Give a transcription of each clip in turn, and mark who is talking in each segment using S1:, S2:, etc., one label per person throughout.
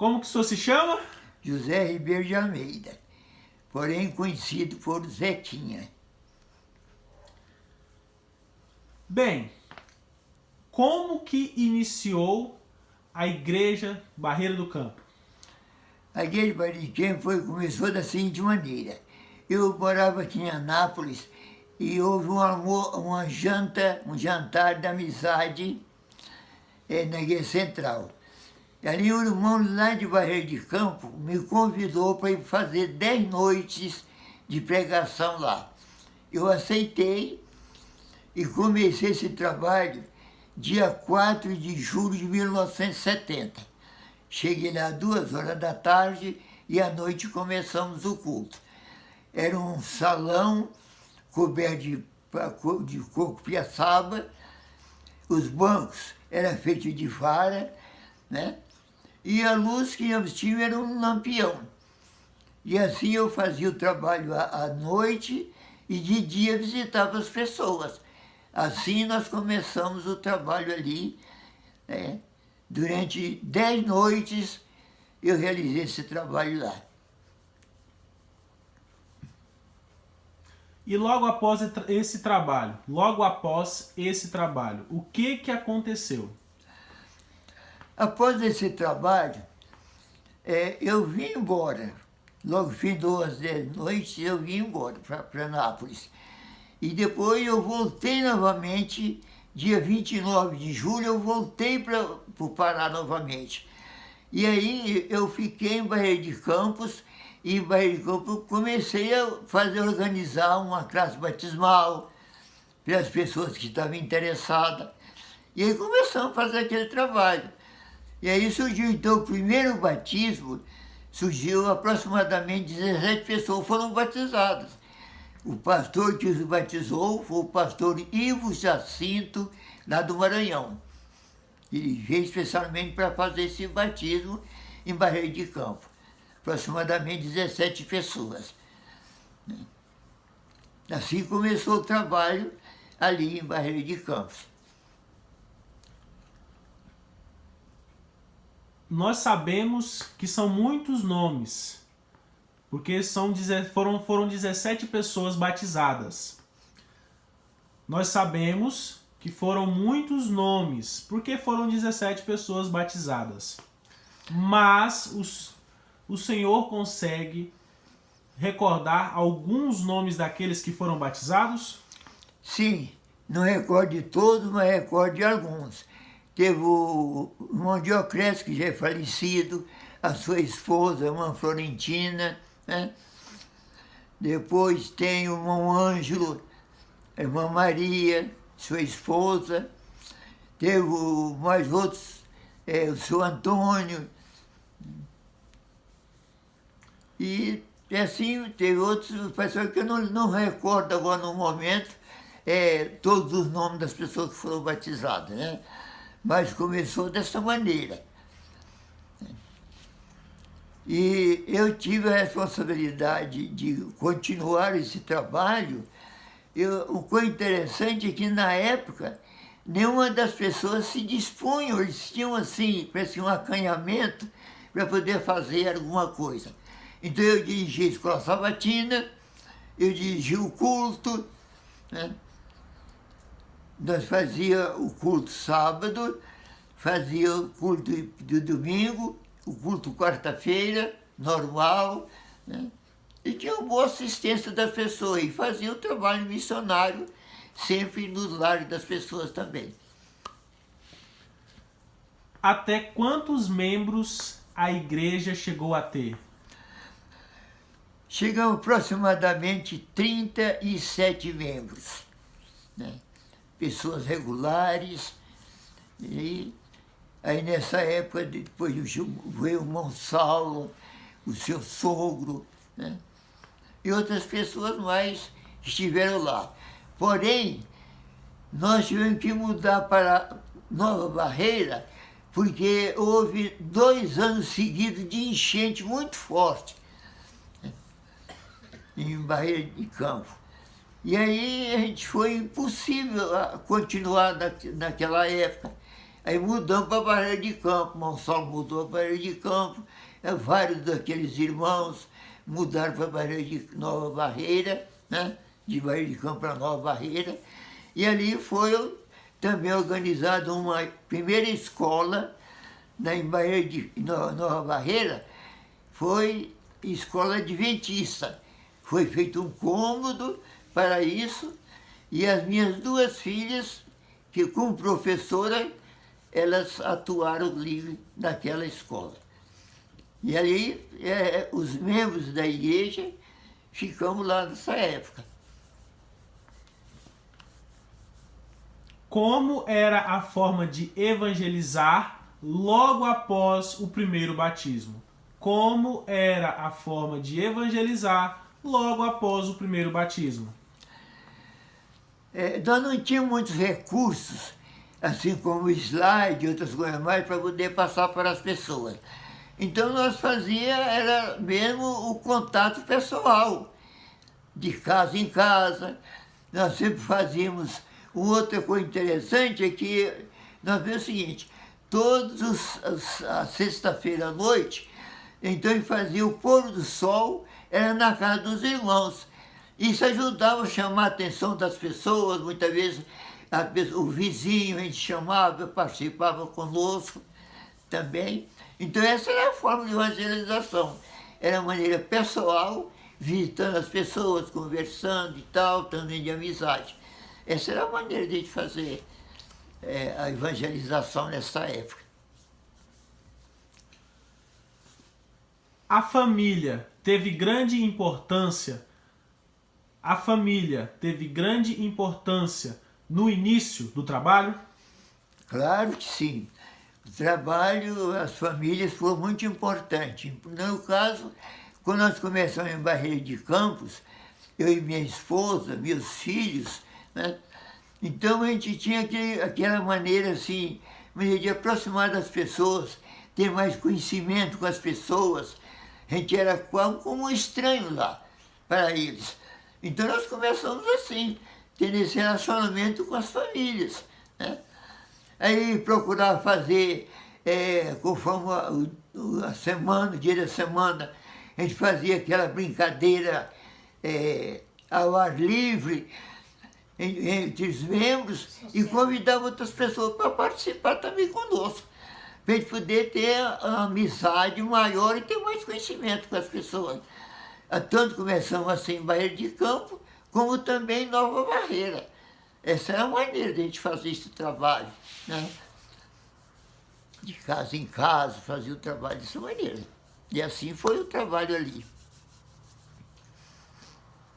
S1: Como que o senhor se chama?
S2: José Ribeiro de Almeida, porém conhecido por Zequinha.
S1: Bem, como que iniciou a Igreja Barreira do Campo?
S2: A Igreja Barreira do Campo começou da seguinte maneira. Eu morava aqui em Anápolis e houve um jantar de amizade na Igreja Central. E ali um irmão lá de Barreira de Campo me convidou para ir fazer 10 noites de pregação lá. Eu aceitei e comecei esse trabalho dia 4 de julho de 1970. Cheguei lá 2 horas da tarde e à noite começamos o culto. Era um salão coberto de coco piaçaba, os bancos eram feitos de vara, né? E a luz que nós tínhamos era um lampião. E assim eu fazia o trabalho à noite e de dia visitava as pessoas. Assim nós começamos o trabalho ali. Né? Durante 10 noites eu realizei esse trabalho lá.
S1: E logo após esse trabalho, o que aconteceu?
S2: Após esse trabalho, eu vim embora. Logo, fim das 10 noites, eu vim embora para Anápolis. E depois eu voltei novamente, dia 29 de julho, eu voltei para o Pará novamente. E aí eu fiquei em Barreira de Campos, e em Barreira de Campos comecei a organizar uma classe batismal para as pessoas que estavam interessadas. E aí começamos a fazer aquele trabalho. E aí surgiu então o primeiro batismo, surgiu aproximadamente 17 pessoas foram batizadas. O pastor que os batizou foi o pastor Ivo Jacinto, lá do Maranhão. Ele veio especialmente para fazer esse batismo em Barreira de Campo. Aproximadamente 17 pessoas. Assim começou o trabalho ali em Barreira de Campos.
S1: Nós sabemos que são muitos nomes, porque foram 17 pessoas batizadas. Nós sabemos que foram muitos nomes, porque foram 17 pessoas batizadas. Mas o Senhor consegue recordar alguns nomes daqueles que foram batizados?
S2: Sim, não recordo de todos, mas recordo de alguns. Teve o irmão Dioclésio, que já é falecido, a sua esposa, a irmã Florentina, né? Depois tem o irmão Ângelo, a irmã Maria, sua esposa. Teve mais outros, o seu Antônio. E assim, teve outros pessoas que eu não recordo agora no momento, todos os nomes das pessoas que foram batizadas, né? Mas começou dessa maneira. E eu tive a responsabilidade de continuar esse trabalho. O que é interessante é que, na época, nenhuma das pessoas se dispunham, eles tinham, assim, parece um acanhamento para poder fazer alguma coisa. Então, eu dirigi a escola sabatina, eu dirigi o culto, né? Nós fazíamos o culto sábado, fazia o culto do domingo, o culto quarta-feira, normal, né? E tinha uma boa assistência das pessoas e fazia o trabalho missionário sempre nos lares das pessoas também.
S1: Até quantos membros a igreja chegou a ter?
S2: Chegamos aproximadamente 37 membros, né? Pessoas regulares. E aí nessa época, depois veio o irmão Saulo, o seu sogro, né? E outras pessoas mais estiveram lá. Porém, nós tivemos que mudar para Nova Barreira, porque houve 2 anos seguidos de enchente muito forte, né? Em Barreira de Campo. E aí a gente foi impossível continuar naquela época. Aí mudamos para Barreira de Campo, Monsalvo mudou para Barreira de Campo, vários daqueles irmãos mudaram para Barreira de Nova Barreira, né? De Barreira de Campo para Nova Barreira, e ali foi também organizada uma primeira escola em Barreira de Nova Barreira, foi escola adventista. Foi feito um cômodo para isso, e as minhas duas filhas, que como professora, elas atuaram ali naquela escola. E ali, os membros da igreja, ficamos lá nessa época.
S1: Como era a forma de evangelizar logo após o primeiro batismo? Como era a forma de evangelizar logo após o primeiro batismo?
S2: Nós não tínhamos muitos recursos, assim como slide e outras coisas mais, para poder passar para as pessoas. Então nós era mesmo o contato pessoal, de casa em casa. Nós sempre fazíamos. Outra coisa interessante é que nós vemos o seguinte, a sexta-feira à noite, então ele fazia o pôr do sol, era na casa dos irmãos. Isso ajudava a chamar a atenção das pessoas, muitas vezes o vizinho a gente chamava, participava conosco também. Então essa era a forma de evangelização. Era uma maneira pessoal, visitando as pessoas, conversando e tal, também de amizade. Essa era a maneira de a gente fazer a evangelização nessa época.
S1: A família teve grande importância. A família teve grande importância no início do trabalho?
S2: Claro que sim. O trabalho, as famílias foram muito importantes. No caso, quando nós começamos em Barreira de Campos, eu e minha esposa, meus filhos, né? Então a gente tinha aquela maneira assim, de aproximar das pessoas, ter mais conhecimento com as pessoas. A gente era como um estranho lá para eles. Então nós começamos assim, tendo esse relacionamento com as famílias, né? Aí procurava fazer, conforme a semana, o dia da semana, a gente fazia aquela brincadeira ao ar livre, entre os membros, e convidava outras pessoas para participar também conosco, para a gente poder ter uma amizade maior e ter mais conhecimento com as pessoas. Tanto começamos assim em Barreira de Campo, como também em Nova Barreira. Essa é a maneira de a gente fazer esse trabalho, né? De casa em casa, fazer o trabalho dessa maneira. E assim foi o trabalho ali.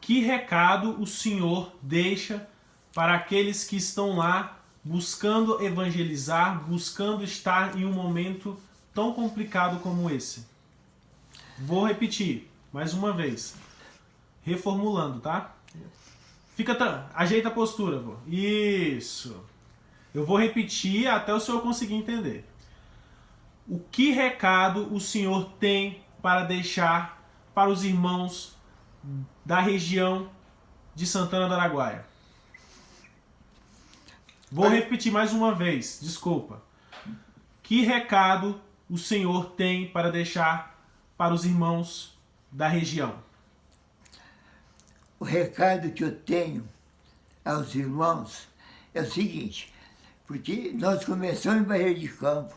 S1: Que recado o senhor deixa para aqueles que estão lá buscando evangelizar, buscando estar em um momento tão complicado como esse? Vou repetir mais uma vez, reformulando, tá? Ajeita a postura, vô. Isso. Eu vou repetir até o senhor conseguir entender. O que recado o senhor tem para deixar para os irmãos da região de Santana do Araguaia? Vou repetir mais uma vez, desculpa. Que recado o senhor tem para deixar para os irmãos da região?
S2: O recado que eu tenho aos irmãos é o seguinte, porque nós começamos em Barreira de Campo,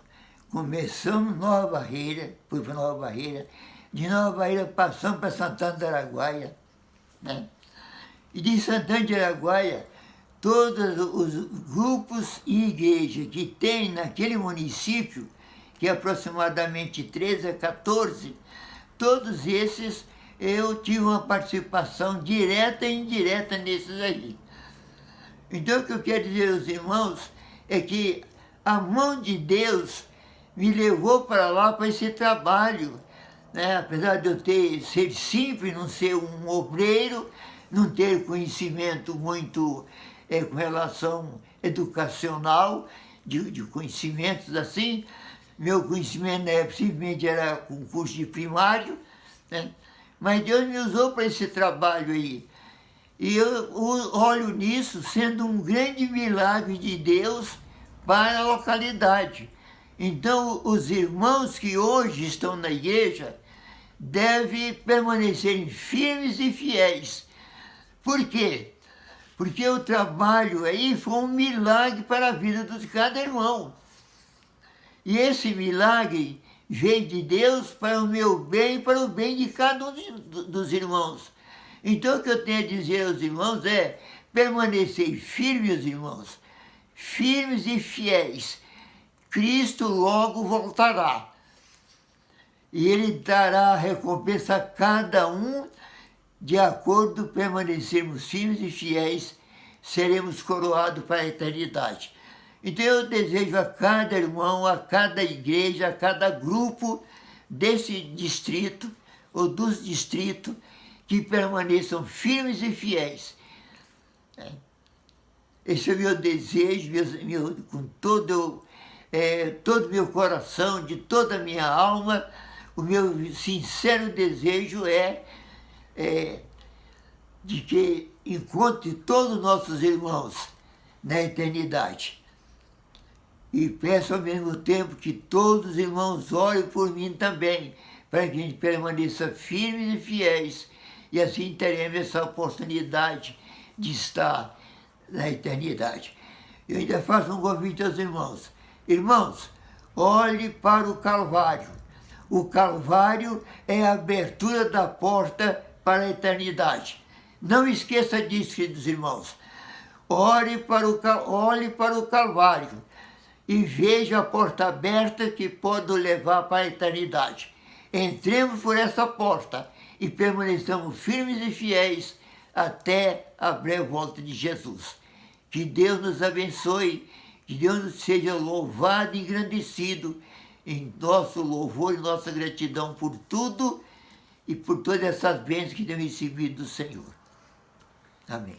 S2: começamos Nova Barreira, fui para Nova Barreira, de Nova Barreira passamos para Santana do Araguaia, né? E de Santana do Araguaia, todos os grupos e igrejas que tem naquele município, que é aproximadamente 13 a 14, todos esses eu tive uma participação direta e indireta nesses aí. Então o que eu quero dizer aos irmãos é que a mão de Deus me levou para lá para esse trabalho, né? Apesar de eu ser simples, não ser um obreiro, não ter conhecimento muito com relação educacional, de conhecimentos assim, meu conhecimento simplesmente era com curso de primário, né? Mas Deus me usou para esse trabalho aí. E eu olho nisso sendo um grande milagre de Deus para a localidade. Então, os irmãos que hoje estão na igreja devem permanecerem firmes e fiéis. Por quê? Porque o trabalho aí foi um milagre para a vida de cada irmão. E esse milagre veio de Deus para o meu bem e para o bem de cada um dos irmãos. Então, o que eu tenho a dizer aos irmãos é permanecer firmes, irmãos, firmes e fiéis. Cristo logo voltará. E Ele dará a recompensa a cada um de acordo permanecermos firmes e fiéis, seremos coroados para a eternidade. Então eu desejo a cada irmão, a cada igreja, a cada grupo desse distrito ou dos distritos que permaneçam firmes e fiéis. Esse é o meu desejo, com todo o meu coração, de toda a minha alma. O meu sincero desejo é de que encontre todos os nossos irmãos na eternidade. E peço ao mesmo tempo que todos os irmãos orem por mim também, para que a gente permaneça firmes e fiéis, e assim teremos essa oportunidade de estar na eternidade. Eu ainda faço um convite aos irmãos. Irmãos, olhe para o Calvário. O Calvário é a abertura da porta para a eternidade. Não esqueça disso, queridos irmãos. Olhe para o Calvário e veja a porta aberta que pode o levar para a eternidade. Entremos por essa porta e permaneçamos firmes e fiéis até a breve volta de Jesus. Que Deus nos abençoe, que Deus seja louvado e engrandecido em nosso louvor e nossa gratidão por tudo e por todas essas bênçãos que temos recebido do Senhor. Amém.